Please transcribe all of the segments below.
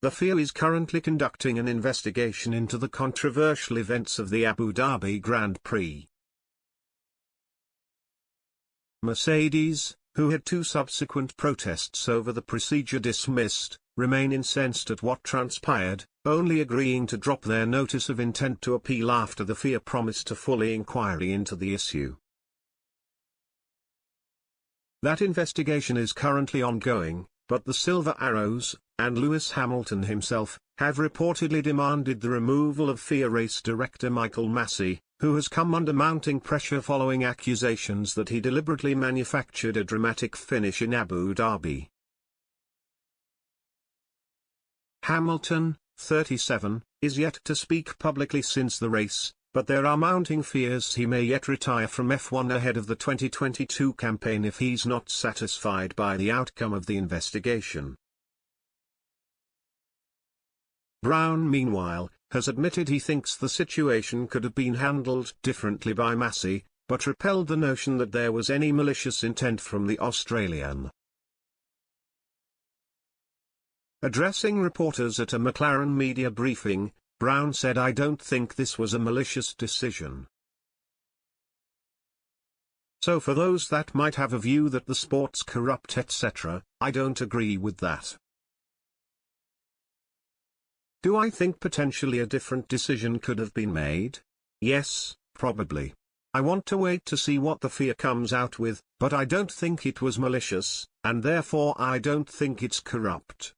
The FIA is currently conducting an investigation into the controversial events of the Abu Dhabi Grand Prix. Mercedes, who had two subsequent protests over the procedure dismissed, remain incensed at what transpired, only agreeing to drop their notice of intent to appeal after the FIA promised a full inquiry into the issue. That investigation is currently ongoing, but the Silver Arrows, and Lewis Hamilton himself, have reportedly demanded the removal of FIA race director Michael Masi, who has come under mounting pressure following accusations that he deliberately manufactured a dramatic finish in Abu Dhabi. Hamilton, 37, is yet to speak publicly since the race, but there are mounting fears he may yet retire from F1 ahead of the 2022 campaign if he's not satisfied by the outcome of the investigation. Brown, meanwhile, has admitted he thinks the situation could have been handled differently by Masi, but repelled the notion that there was any malicious intent from the Australian. Addressing reporters at a McLaren media briefing, Brown said, "I don't think this was a malicious decision." So for those that might have a view that the sport's corrupt etc., I don't agree with that. Do I think potentially a different decision could have been made? Yes, probably. I want to wait to see what the FIA comes out with, but I don't think it was malicious, and therefore I don't think it's corrupt.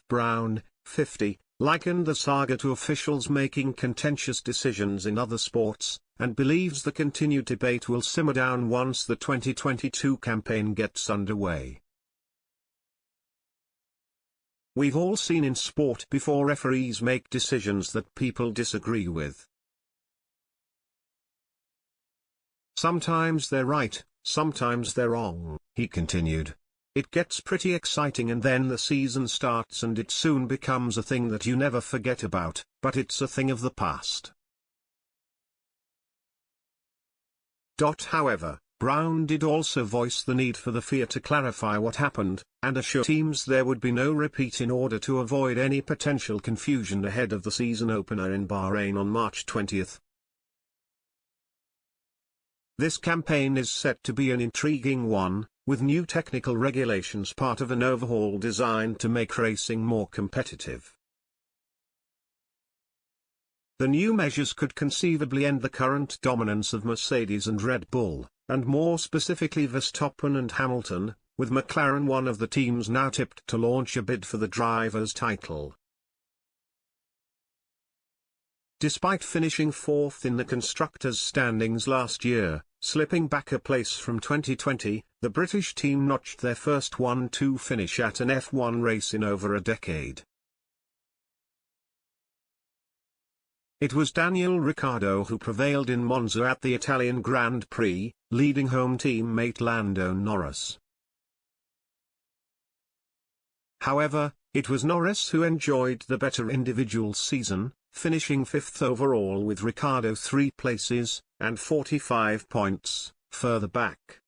Brown, 50, likened the saga to officials making contentious decisions in other sports, and believes the continued debate will simmer down once the 2022 campaign gets underway. We've all seen in sport before referees make decisions that people disagree with. Sometimes they're right, sometimes they're wrong, he continued. It gets pretty exciting and then the season starts and it soon becomes a thing that you never forget about, but it's a thing of the past. However, Brown did also voice the need for the FIA to clarify what happened, and assure teams there would be no repeat in order to avoid any potential confusion ahead of the season opener in Bahrain on March 20. This campaign is set to be an intriguing one, with new technical regulations part of an overhaul designed to make racing more competitive. The new measures could conceivably end the current dominance of Mercedes and Red Bull, and more specifically Verstappen and Hamilton, with McLaren one of the teams now tipped to launch a bid for the driver's title. Despite finishing fourth in the constructors' standings last year, slipping back a place from 2020, the British team notched their first 1-2 finish at an F1 race in over a decade. It was Daniel Ricciardo who prevailed in Monza at the Italian Grand Prix, leading home teammate Lando Norris. However, it was Norris who enjoyed the better individual season, finishing fifth overall with Ricciardo 3 places, and 45 points, further back.